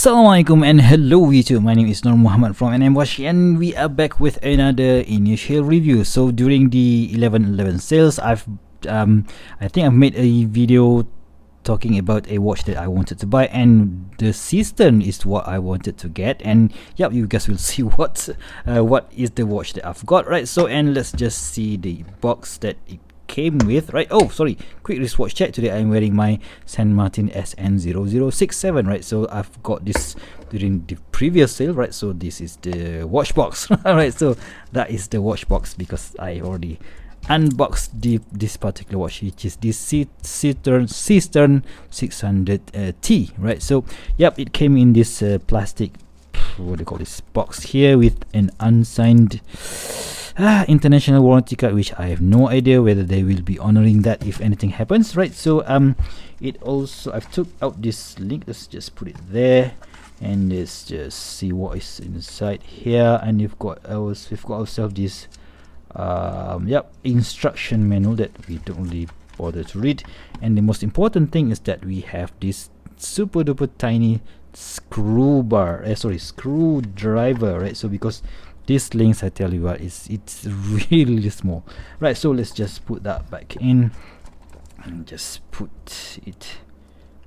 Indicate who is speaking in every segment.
Speaker 1: Assalamualaikum and hello YouTube. My name is Nur Muhammad from NMWatch and we are back with another initial review. So during the 11/11 sales, I think I've made a video talking about a watch that I wanted to buy, and the Seestern is what I wanted to get. And yeah, you guys will see what is the watch that I've got, right? So, and let's just see the box that it came with, right? Oh, sorry, quick wristwatch check. Today I'm wearing my San Martin SN0067, right? So I've got this during the previous sale, right? So this is the watch box. Right, so that is the watch box because I already unboxed this particular watch, which is this Seestern 600T, right? So yep, it came in this plastic, what do you call this, box here with an unsigned international warranty card, which I have no idea whether they will be honoring that if anything happens, right? So it also, I've took out this link. Let's just put it there and let's just see what is inside here. And we've got ourselves this instruction manual that we don't really bother to read. And the most important thing is that we have this super duper tiny screwdriver, right? So because these links, I tell you what, it's really small, right? So let's just put that back in and just put it,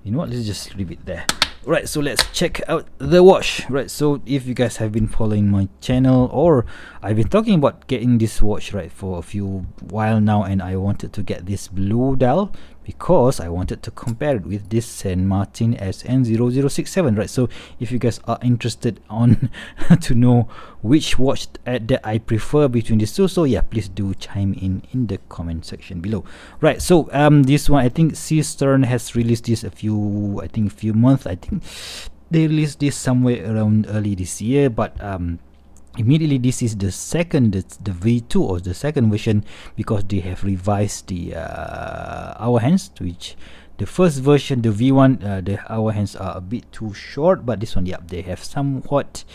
Speaker 1: you know what, let's just leave it there. Right, so let's check out the watch, right? So if you guys have been following my channel, or I've been talking about getting this watch, right, for a few while now, and I wanted to get this blue dial because I wanted to compare it with this San Martin SN0067, right? So if you guys are interested on to know which watch that I prefer between these two, so yeah, please do chime in the comment section below, right? So this one, I think Seestern has released this a few months. I think they released this somewhere around early this year, but immediately this is the V2 or the second version, because they have revised the hour hands, which the first version, the V1, the hour hands are a bit too short, but this one, yeah, they have somewhat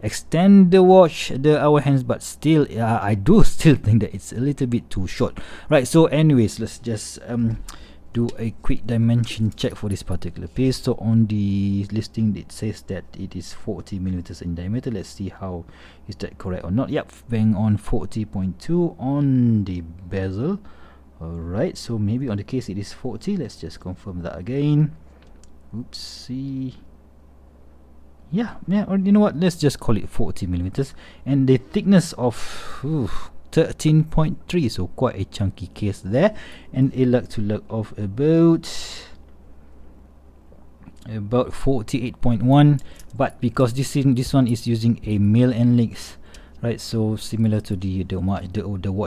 Speaker 1: extend the hour hands, but still I do still think that it's a little bit too short, right? So anyways, let's just do a quick dimension check for this particular piece. So on the listing it says that it is 40 millimeters in diameter. Let's see how is that correct or not. Yep, bang on 40.2 on the bezel. Alright, so maybe on the case it is 40. Let's just confirm that again. Oopsie. Yeah, or you know what, let's just call it 40 millimeters. And the thickness of 13.3, so quite a chunky case there, and a lug to lug of about 48.1. but because this one is using a male end links, right? So similar to the watch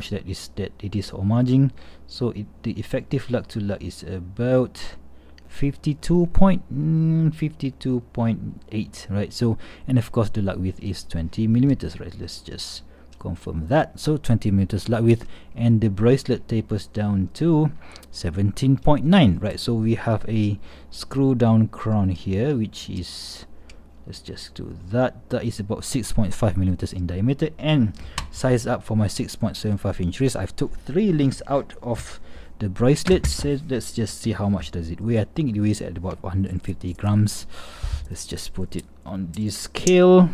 Speaker 1: that it is homaging, so the effective lug to lug is about 52.8, right? So, and of course the lug width is 20 millimeters, right? Let's just confirm that. So 20 millimeters lug width, and the bracelet tapers down to 17.9, right? So we have a screw down crown here, which is, let's just do that is about 6.5 millimeters in diameter, and size up for my 6.75 inch wrist. I've took 3 links out of the bracelet. So let's just see how much does it weigh. I think it weighs at about 150 grams. Let's just put it on this scale.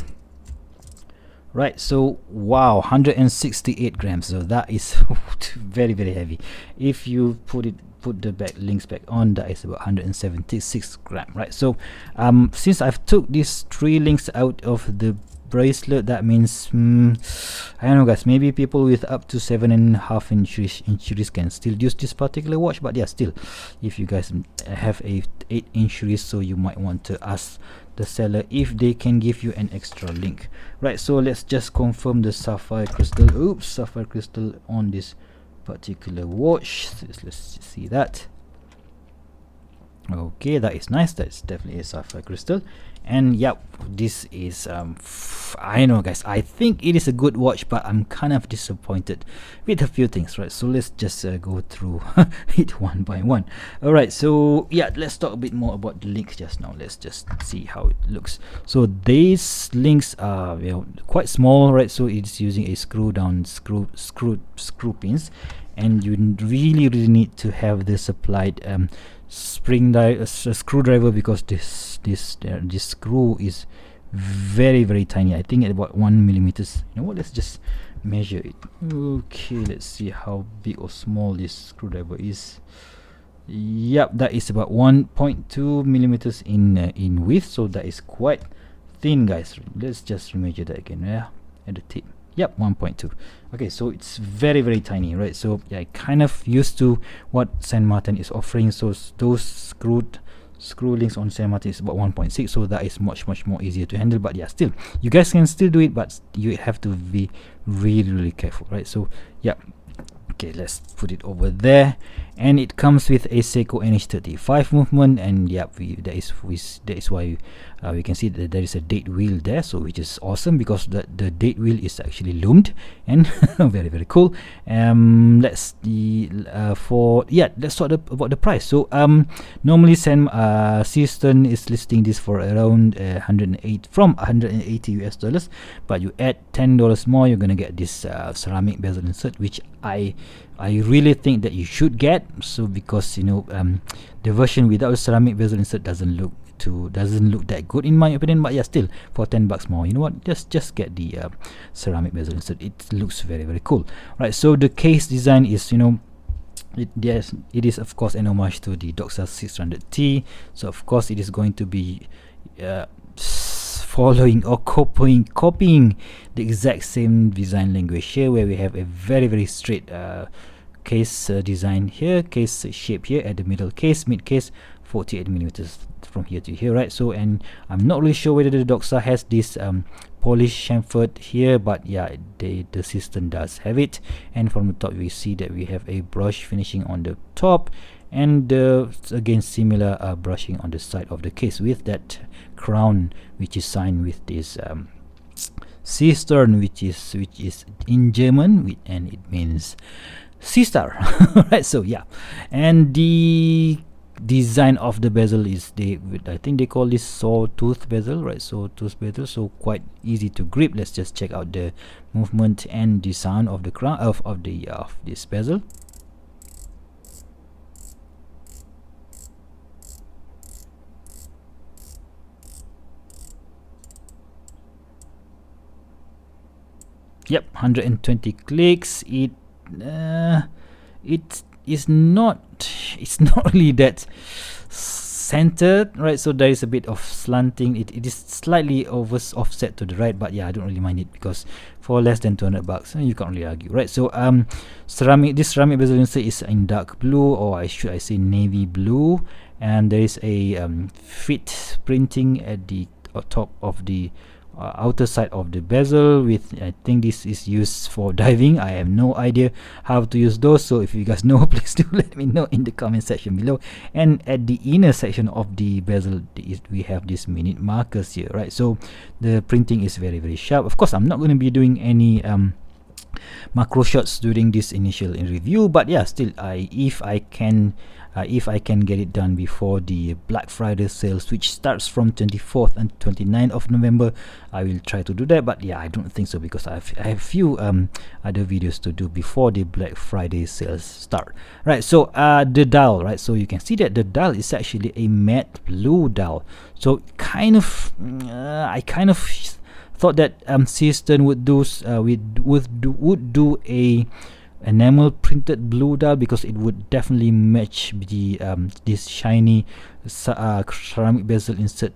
Speaker 1: Right, so wow, 168 grams. So that is very heavy. If you put the links back on, that is about 176 gram, right? So since I've took these 3 links out of the bracelet, that means I don't know guys, maybe people with up to 7.5 inch wrist can still use this particular watch. But yeah, still, if you guys have a 8-inch wrist, so you might want to ask the seller if they can give you an extra link, right? So let's just confirm the sapphire crystal on this particular watch. So let's see that. Okay, that is nice. That's definitely a sapphire crystal. And yep, this is I know guys, I think it is a good watch, but I'm kind of disappointed with a few things, right? So let's just go through it one by one. Alright, so yeah, let's talk a bit more about the links just now. Let's just see how it looks. So these links are, you know, quite small, right? So it's using a screw pins, and you really need to have this applied screwdriver, because this screw is very tiny. I think at about 1 millimeters. You know what, let's just measure it. Okay, let's see how big or small this screwdriver is. Yep, that is about 1.2 millimeters in width, so that is quite thin, guys. Let's just measure that again. Yeah, at the tip. Yep, 1.2. Okay, so it's very tiny, right? So yeah, I kind of used to what Saint Martin is offering. So those screw links on Saint Martin is about 1.6, so that is much more easier to handle. But yeah, still, you guys can still do it, but you have to be really careful, right? So yeah. Okay, let's put it over there, and it comes with a Seiko NH35 movement, and yeah, that is why we can see that there is a date wheel there, so which is awesome, because the date wheel is actually loomed and very cool. Let's let's talk about the price. So normally Seestern is listing this for around 180 US dollars, but you add $10 more, you're gonna get this ceramic bezel insert, which I really think that you should get. So because you know the version without ceramic bezel insert doesn't look that good in my opinion. But yeah, still, for $10 more, you know what, just get the ceramic bezel insert. It looks very cool, right? So the case design is, you know, it is of course an homage to the Doxa 600T. So of course it is going to be following or copying the exact same design language here, where we have a very straight case design here, case shape here at the middle case, mid case 48 millimeters from here to here, right? So, and I'm not really sure whether the Doxa has this polished chamfered here, but yeah, the Seestern does have it. And from the top we see that we have a brush finishing on the top, and again similar brushing on the side of the case, with that crown which is signed with this Seestern, which is in German, and it means sea star. Right? So yeah, and the design of the bezel is, I think they call this sawtooth bezel, right? Sawtooth bezel, so quite easy to grip. Let's just check out the movement and the sound of the crown of this bezel. Yep, 120 clicks. It is not it's not really that centered, right? So there is a bit of slanting. It is slightly offset to the right, but yeah, I don't really mind it, because for less than $200 you can't really argue, right? So this ceramic bezel insert is in dark blue, or should I say navy blue, and there is a fit printing at the top of the outer side of the bezel. With, I think this is used for diving. I have no idea how to use those, so if you guys know, please do let me know in the comment section below. And at the inner section of the bezel, we have these minute markers here, right? So the printing is very sharp. Of course, I'm not going to be doing any macro shots during this initial review, but yeah, still, if I can get it done before the Black Friday sales, which starts from 24th and 29th of November, I will try to do that. But yeah, I don't think so, because I have few other videos to do before the Black Friday sales start, right? So the dial, right? So you can see that the dial is actually a matte blue dial. So I kind of thought that Seestern would do a enamel printed blue dial, because it would definitely match the this shiny ceramic bezel insert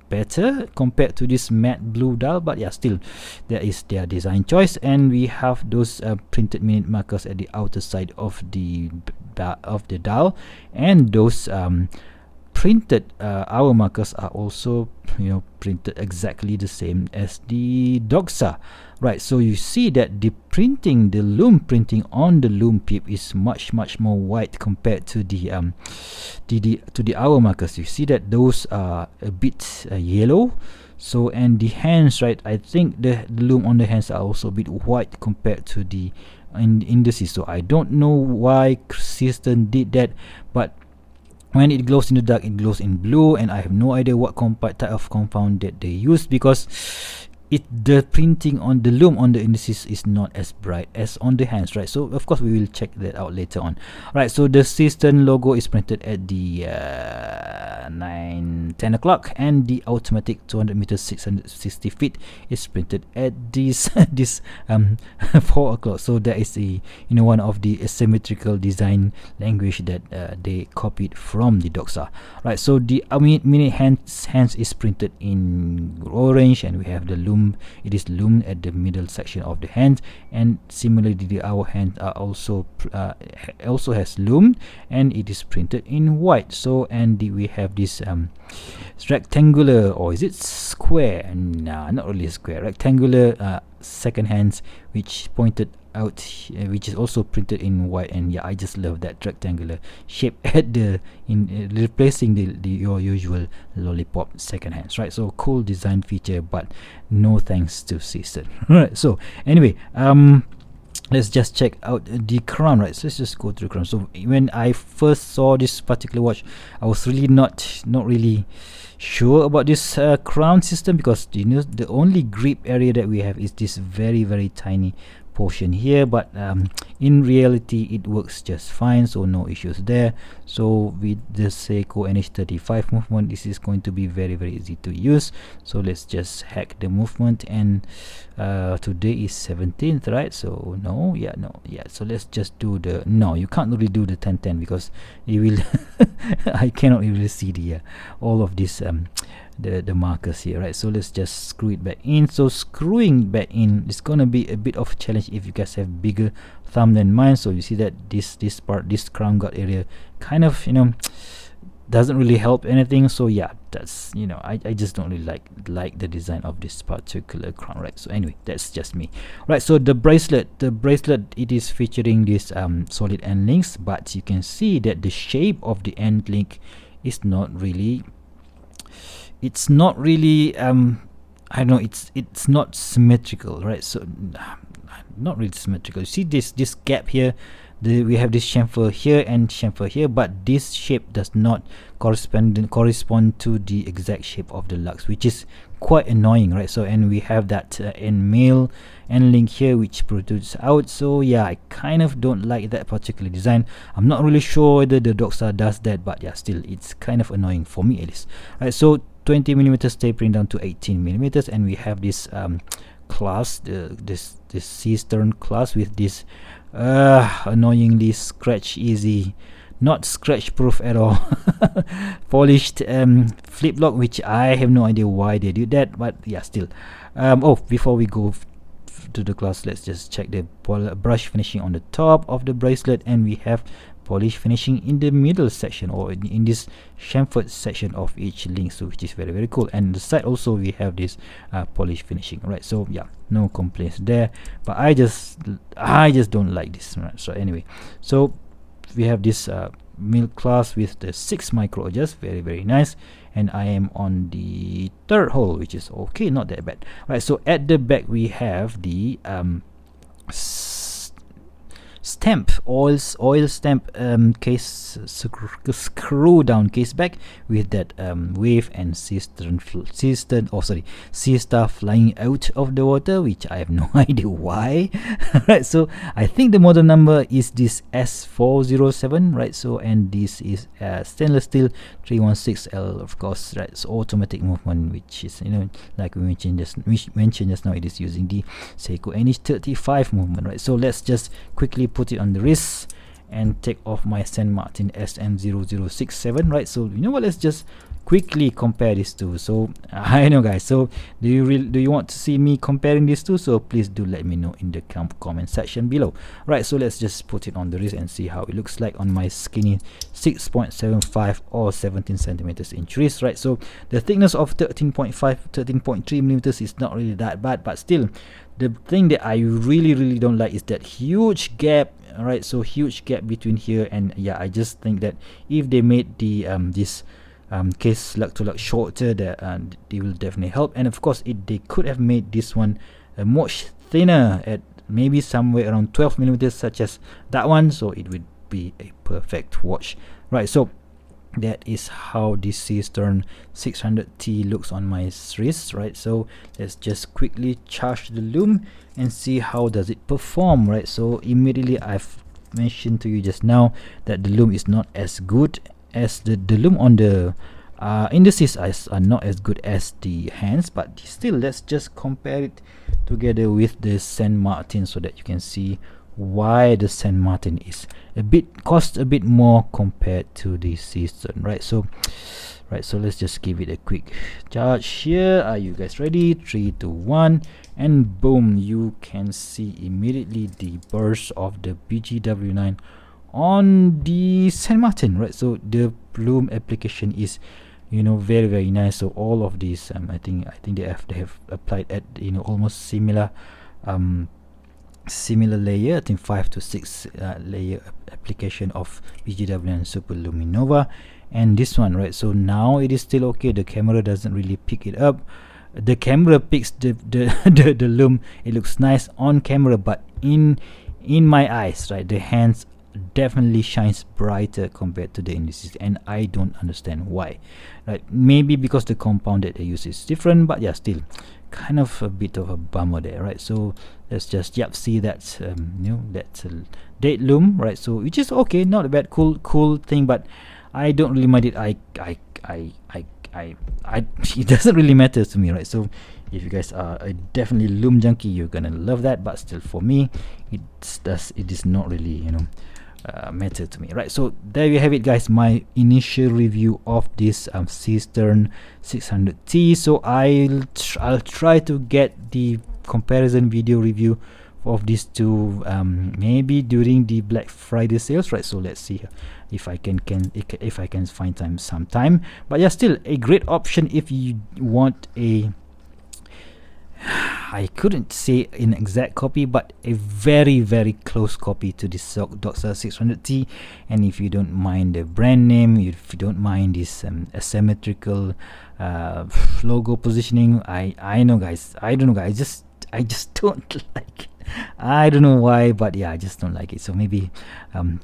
Speaker 1: better compared to this matte blue dial. But yeah, still, that is their design choice. And we have those printed minute markers at the outer side of the dial, and those printed hour markers are also, you know, printed exactly the same as the Doxa, right? So you see that the loom printing on the loom tip is much more white compared to the hour markers. You see that those are a bit yellow. So, and the hands, right, I think the loom on the hands are also a bit white compared to the indices. So I don't know why Seestern did that, but when it glows in the dark, it glows in blue, and I have no idea what type of compound that they use, because the printing on the loom on the indices is not as bright as on the hands, right? So of course we will check that out later on. Right, so the Seestern logo is printed at the 10 o'clock, and the automatic 200 meters 660 feet is printed at this 4 o'clock. So that is a one of the asymmetrical design language that they copied from the Doxa. Right, so the mini hands is printed in orange, and we have the loom. It is loomed at the middle section of the hand, and similarly our hands are also has loomed, and it is printed in white. So and we have this rectangular, or is it square? Nah, not really square, rectangular second hands which pointed out, which is also printed in white. And yeah, I just love that rectangular shape at the replacing your usual lollipop second hands, right? So cool design feature, but no thanks to Seestern. Right, so anyway, let's just check out the crown, right? So let's just go to the crown. So when I first saw this particular watch, I was really not really sure about this crown system, because the only grip area that we have is this very tiny portion here, but in reality it works just fine, so no issues there. So with the Seiko NH35 movement, this is going to be very easy to use. So let's just hack the movement, and today is 17th, right? So so let's just do the you can't really do the 1010 because you will I cannot really see the all of this the markers here, right? So let's just screw it back in. So screwing back in is gonna be a bit of a challenge if you guys have bigger thumb than mine. So you see that this crown guard area kind of doesn't really help anything. So yeah, that's I just don't really like the design of this particular crown, right? So anyway, that's just me, right? So the bracelet it is featuring this solid end links, but you can see that the shape of the end link is not really I don't know, it's not symmetrical, right? So not really symmetrical. You see this gap here, we have this chamfer here and chamfer here, but this shape does not correspond to the exact shape of the lux, which is quite annoying, right? So and we have that end male end link here which protrudes out. So yeah, I kind of don't like that particular design. I'm not really sure whether the Doxa does that, but yeah, still it's kind of annoying for me at least. Right, so 20 millimeters tapering down to 18 millimeters, and we have this class, this Seestern class with this annoyingly scratch easy, not scratch proof at all polished flip lock, which I have no idea why they did that, but yeah, still before we go to the class, let's just check the brush finishing on the top of the bracelet, and we have polish finishing in the middle section, or in this chamfered section of each link, so which is very cool. And the side also we have this polish finishing, right? So yeah, no complaints there, but I just don't like this, right? So anyway, so we have this milk class with the 6 micro adjust, very nice, and I am on the 3rd hole, which is okay, not that bad, right? So at the back we have the stamp oil stamp case screw down case back with that wave and sea star flying out of the water, which I have no idea why. Right, so I think the model number is this S407, right? So and this is stainless steel 316L, of course, right? So automatic movement, which is like we mentioned just now, it is using the Seiko NH35 movement, right? So let's just quickly put it on the wrist and take off my San Martin SM0067, right? So what, let's just quickly compare these two. So I know, guys, so do you want to see me comparing these two? So please do let me know in the comment section below. Right, so let's just put it on the wrist and see how it looks like on my skinny 6.75 or 17 centimeters inch wrist, right? So the thickness of 13.3 millimeters is not really that bad, but still the thing that I really don't like is that huge gap, right? So huge gap between here, and yeah, I just think that if they made the this case lug to lug shorter, that they will definitely help. And of course they could have made this one much thinner at maybe somewhere around 12 millimeters, such as that one, so it would be a perfect watch, right? So that is how this Seestern 600T looks on my wrist, right? So let's just quickly charge the loom and see how does it perform, right? So immediately I've mentioned to you just now that the loom is not as good as the loom on the indices are not as good as the hands, but still let's just compare it together with the Saint Martin so that you can see why the Saint Martin is cost a bit more compared to the Seestern, right? So let's just give it a quick charge here. Are you guys ready? 3 2 1, and boom, you can see immediately the burst of the BGW9 on the Saint Martin, right? So the loom application is, you know, very very nice. So all of these I think they have applied at, you know, almost similar layer. I think 5 to 6 layer application of BGW and Super Luminova, and this one, right? So now it is still okay. The camera doesn't really pick it up. The camera picks the the loom. It looks nice on camera, but in my eyes, right, the hands definitely shines brighter compared to the indices, and I don't understand why, right? Maybe because the compound that they use is different, but yeah, still kind of a bit of a bummer there, right? So let's just see that you know, that's a date loom, right? So which is okay, not a bad, cool thing, but I don't really mind it. It doesn't really matter to me, right? So if you guys are a definitely loom junkie, you're gonna love that, but still for me it is not really, you know, matter to me, right? So there you have it, guys, my initial review of this Seestern 600T. So I'll try to get the comparison video review of these two maybe during the Black Friday sales, right? So let's see if I can find some time. But yeah, still a great option if you want a, I couldn't say an exact copy, but a very very close copy to this Doxa 600T. And if you don't mind the brand name, if you don't mind this asymmetrical logo positioning, I know, guys, I don't know, guys, I just don't like it. I don't know why, but yeah, I just don't like it. So maybe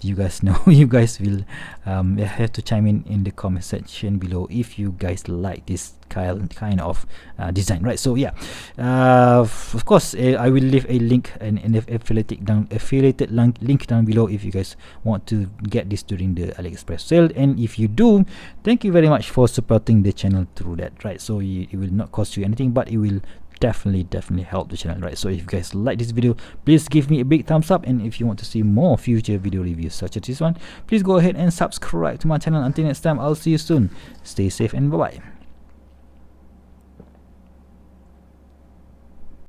Speaker 1: you guys know, you guys will have to chime in the comment section below if you guys like this kind of design, right? So yeah, of course, I will leave a link, an affiliated link down below if you guys want to get this during the AliExpress sale. And if you do, thank you very much for supporting the channel through that, right? So it will not cost you anything, but it will definitely help the channel, right? So if you guys like this video, please give me a big thumbs up, and if you want to see more future video reviews such as this one, please go ahead and subscribe to my channel. Until next time, I'll see you soon. Stay safe and bye bye.